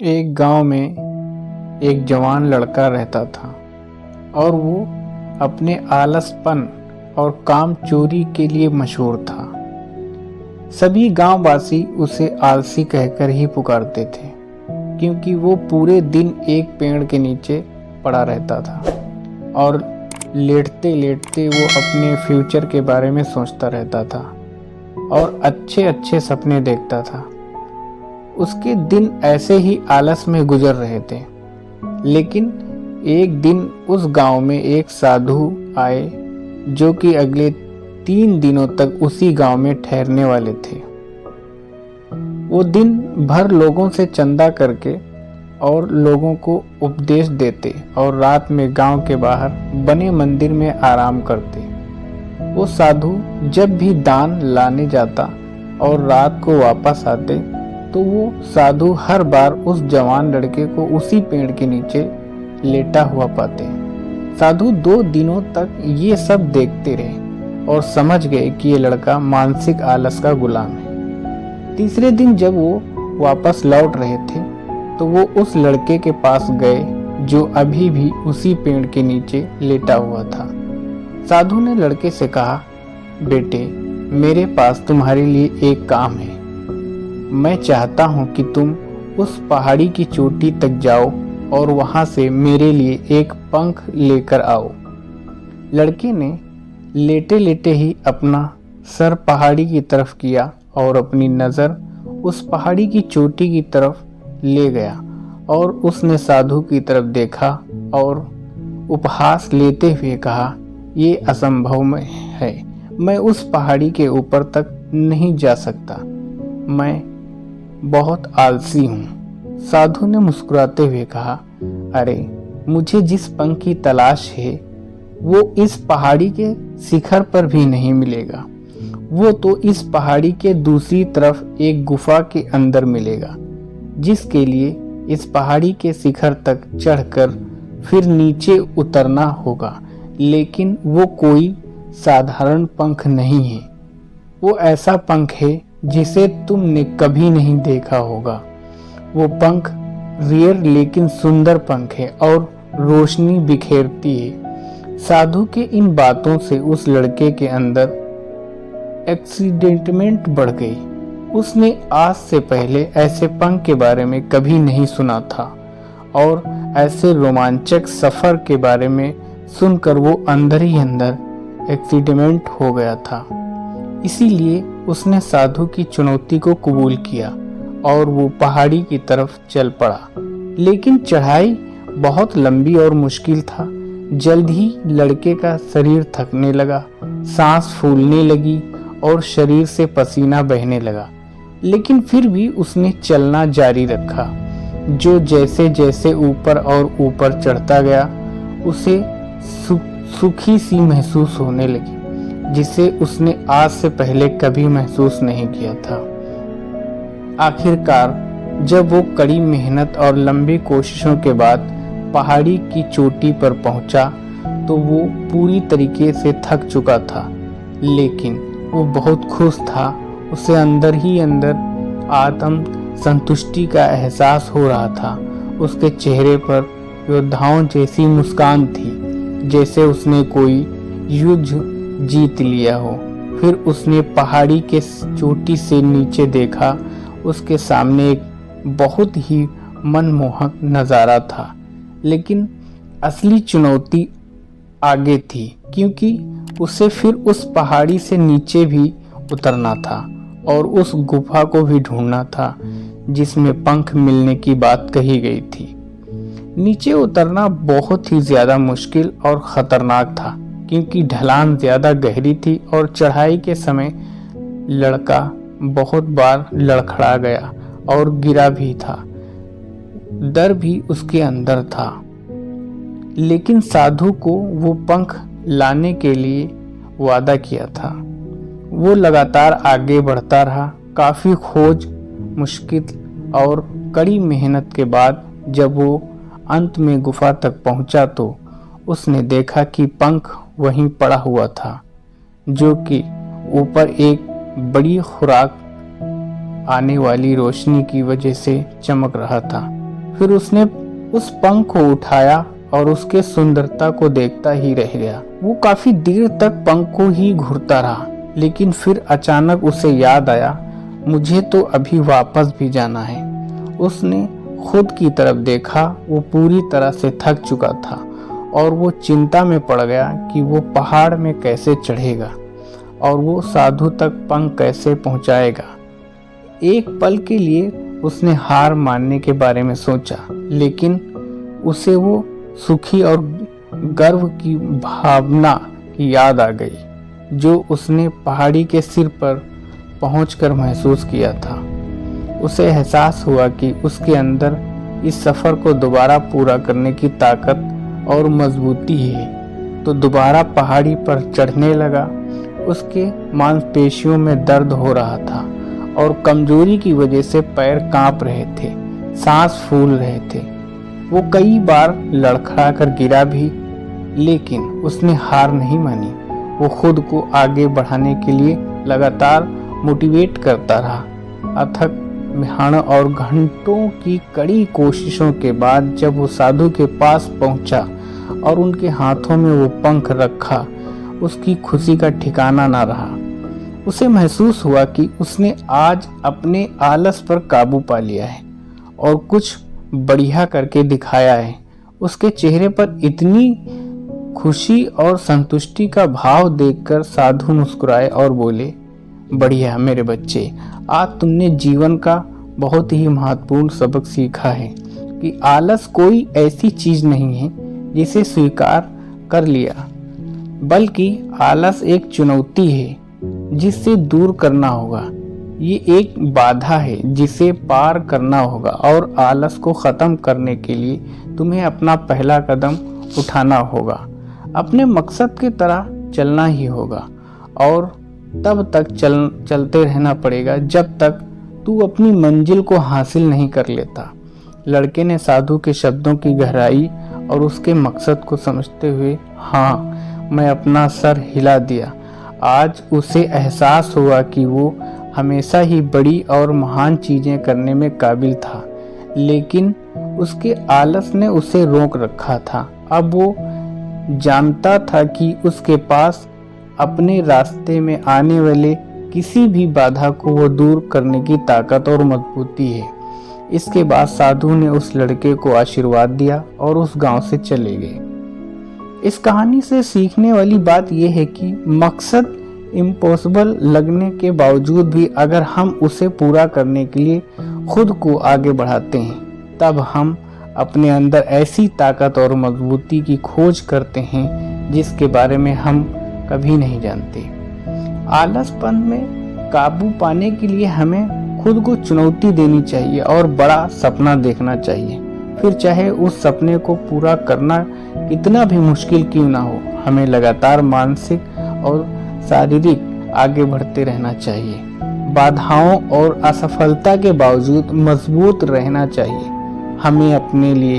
एक गांव में एक जवान लड़का रहता था और वो अपने आलसपन और काम चोरी के लिए मशहूर था। सभी गांववासी उसे आलसी कहकर ही पुकारते थे, क्योंकि वो पूरे दिन एक पेड़ के नीचे पड़ा रहता था और लेटते लेटते वो अपने फ्यूचर के बारे में सोचता रहता था और अच्छे अच्छे सपने देखता था। उसके दिन ऐसे ही आलस में गुजर रहे थे। लेकिन एक दिन उस गांव में एक साधु आए जो कि अगले 3 दिनों तक उसी गांव में ठहरने वाले थे। वो दिन भर लोगों से चंदा करके और लोगों को उपदेश देते और रात में गांव के बाहर बने मंदिर में आराम करते। वो साधु जब भी दान लाने जाता और रात को वापस आते तो वो साधु हर बार उस जवान लड़के को उसी पेड़ के नीचे लेटा हुआ पाते। साधु 2 दिनों तक ये सब देखते रहे और समझ गए कि ये लड़का मानसिक आलस का गुलाम है। तीसरे दिन जब वो वापस लौट रहे थे तो वो उस लड़के के पास गए जो अभी भी उसी पेड़ के नीचे लेटा हुआ था। साधु ने लड़के से कहा, बेटे, मेरे पास तुम्हारे लिए एक काम है। मैं चाहता हूं कि तुम उस पहाड़ी की चोटी तक जाओ और वहां से मेरे लिए एक पंख लेकर आओ। लड़के ने लेटे लेटे ही अपना सर पहाड़ी की तरफ किया और अपनी नज़र उस पहाड़ी की चोटी की तरफ ले गया और उसने साधु की तरफ देखा और उपहास लेते हुए कहा, ये असंभव में है। मैं उस पहाड़ी के ऊपर तक नहीं जा सकता। मैं बहुत आलसी हूँ। साधु ने मुस्कुराते हुए कहा, अरे, मुझे जिस पंख की तलाश है वो इस पहाड़ी के शिखर पर भी नहीं मिलेगा। वो तो इस पहाड़ी के दूसरी तरफ एक गुफा के अंदर मिलेगा, जिसके लिए इस पहाड़ी के शिखर तक चढ़कर फिर नीचे उतरना होगा। लेकिन वो कोई साधारण पंख नहीं है। वो ऐसा पंख है जिसे तुमने कभी नहीं देखा होगा। वो पंख रेयर लेकिन सुंदर पंख है और रोशनी बिखेरती है। साधु के इन बातों से उस लड़के के अंदर एक्साइटमेंट बढ़ गई। उसने आज से पहले ऐसे पंख के बारे में कभी नहीं सुना था और ऐसे रोमांचक सफर के बारे में सुनकर वो अंदर ही अंदर एक्साइटमेंट हो गया था। इसीलिए उसने साधु की चुनौती को कबूल किया और वो पहाड़ी की तरफ चल पड़ा। लेकिन चढ़ाई बहुत लंबी और मुश्किल था। जल्द ही लड़के का शरीर थकने लगा, सांस फूलने लगी और शरीर से पसीना बहने लगा। लेकिन फिर भी उसने चलना जारी रखा। जो जैसे जैसे ऊपर और ऊपर चढ़ता गया उसे सुखी सी महसूस होने लगी, जिसे उसने आज से पहले कभी महसूस नहीं किया था। आखिरकार जब वो कड़ी मेहनत और लंबी कोशिशों के बाद पहाड़ी की चोटी पर पहुंचा तो वो पूरी तरीके से थक चुका था। लेकिन वो बहुत खुश था। उसे अंदर ही अंदर आत्म संतुष्टि का एहसास हो रहा था। उसके चेहरे पर योद्धाओं जैसी मुस्कान थी, जैसे उसने कोई युद्ध जीत लिया हो। फिर उसने पहाड़ी के चोटी से नीचे देखा। उसके सामने एक बहुत ही मनमोहक नज़ारा था। लेकिन असली चुनौती आगे थी, क्योंकि उसे फिर उस पहाड़ी से नीचे भी उतरना था और उस गुफा को भी ढूंढना था जिसमें पंख मिलने की बात कही गई थी। नीचे उतरना बहुत ही ज़्यादा मुश्किल और ख़तरनाक था, क्योंकि ढलान ज़्यादा गहरी थी और चढ़ाई के समय लड़का बहुत बार लड़खड़ा गया और गिरा भी था। डर भी उसके अंदर था। लेकिन साधु को वो पंख लाने के लिए वादा किया था। वो लगातार आगे बढ़ता रहा। काफ़ी खोज, मुश्किल और कड़ी मेहनत के बाद जब वो अंत में गुफा तक पहुंचा तो उसने देखा कि पंख वहीं पड़ा हुआ था, जो कि ऊपर एक बड़ी खुराक आने वाली रोशनी की वजह से चमक रहा था। फिर उसने उस पंख को उठाया और उसके सुंदरता को देखता ही रह गया। वो काफी देर तक पंख को ही घूरता रहा, लेकिन फिर अचानक उसे याद आया, मुझे तो अभी वापस भी जाना है। उसने खुद की तरफ देखा, वो पूरी तरह से थक चुका था और वो चिंता में पड़ गया कि वो पहाड़ में कैसे चढ़ेगा और वो साधु तक पंख कैसे पहुंचाएगा। एक पल के लिए उसने हार मानने के बारे में सोचा, लेकिन उसे वो सुखी और गर्व की भावना की याद आ गई जो उसने पहाड़ी के सिर पर पहुंचकर महसूस किया था। उसे एहसास हुआ कि उसके अंदर इस सफर को दोबारा पूरा करने की ताकत और मजबूती है। तो दोबारा पहाड़ी पर चढ़ने लगा। उसके मांसपेशियों में दर्द हो रहा था और कमजोरी की वजह से पैर कांप रहे थे, सांस फूल रहे थे। वो कई बार लड़खड़ा कर गिरा भी, लेकिन उसने हार नहीं मानी। वो खुद को आगे बढ़ाने के लिए लगातार मोटिवेट करता रहा। अथक मेहनत और घंटों की कड़ी कोशिशों के बाद जब वो साधु के पास पहुंचा और उनके हाथों में वो पंख रखा, उसकी खुशी का ठिकाना ना रहा। उसे महसूस हुआ कि उसने आज अपने आलस पर काबू पा लिया है और कुछ बढ़िया करके दिखाया है। उसके चेहरे पर इतनी खुशी और संतुष्टि का भाव देखकर साधु मुस्कुराए और बोले, बढ़िया मेरे बच्चे, आज तुमने जीवन का बहुत ही महत्वपूर्ण सबक सीखा है कि आलस कोई ऐसी चीज नहीं है जिसे स्वीकार कर लिया, बल्कि आलस एक चुनौती है जिससे दूर करना होगा। ये एक बाधा है जिसे पार करना होगा और आलस को खत्म करने के लिए तुम्हें अपना पहला कदम उठाना होगा। अपने मकसद की तरह चलना ही होगा और तब तक चलते रहना पड़ेगा जब तक तू अपनी मंजिल को हासिल नहीं कर लेता। लड़के ने साधु के शब्दों की गहराई और उसके मकसद को समझते हुए हाँ मैं अपना सर हिला दिया। आज उसे एहसास हुआ कि वो हमेशा ही बड़ी और महान चीजें करने में काबिल था, लेकिन उसके आलस ने उसे रोक रखा था। अब वो जानता था कि उसके पास अपने रास्ते में आने वाले किसी भी बाधा को वो दूर करने की ताकत और मजबूती है। इसके बाद साधु ने उस लड़के को आशीर्वाद दिया और उस गांव से चले गए। इस कहानी से सीखने वाली बात यह है कि मकसद इम्पॉसिबल लगने के बावजूद भी अगर हम उसे पूरा करने के लिए खुद को आगे बढ़ाते हैं, तब हम अपने अंदर ऐसी ताकत और मजबूती की खोज करते हैं जिसके बारे में हम कभी नहीं जानते। आलसपन में काबू पाने के लिए हमें खुद को चुनौती देनी चाहिए और बड़ा सपना देखना चाहिए। फिर चाहे उस सपने को पूरा करना कितना भी मुश्किल क्यों ना हो, हमें लगातार मानसिक और शारीरिक आगे बढ़ते रहना चाहिए। बाधाओं और असफलता के बावजूद मजबूत रहना चाहिए। हमें अपने लिए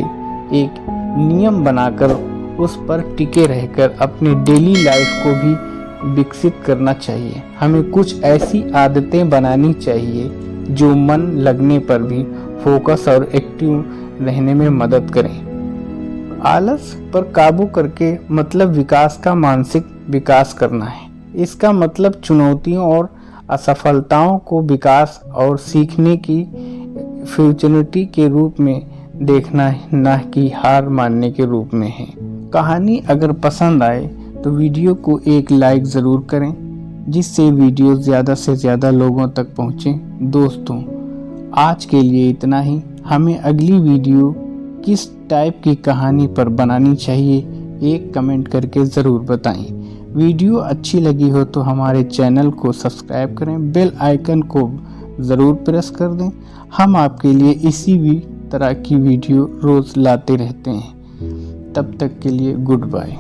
एक नियम बनाकर उस पर टिके रहकर अपनी डेली लाइफ को भी विकसित करना चाहिए। हमें कुछ ऐसी आदतें बनानी चाहिए जो मन लगने पर भी फोकस और एक्टिव रहने में मदद करें। आलस पर काबू करके मतलब विकास का मानसिक विकास करना है। इसका मतलब चुनौतियों और असफलताओं को विकास और सीखने की अपॉर्चुनिटी के रूप में देखना है, न कि हार मानने के रूप में है। कहानी अगर पसंद आए तो वीडियो को एक लाइक ज़रूर करें, जिससे वीडियो ज़्यादा से ज़्यादा लोगों तक पहुँचे। दोस्तों, आज के लिए इतना ही। हमें अगली वीडियो किस टाइप की कहानी पर बनानी चाहिए एक कमेंट करके ज़रूर बताएं। वीडियो अच्छी लगी हो तो हमारे चैनल को सब्सक्राइब करें, बेल आइकन को ज़रूर प्रेस कर दें। हम आपके लिए इसी भी तरह की वीडियो रोज़ लाते रहते हैं। तब तक के लिए गुड बाय।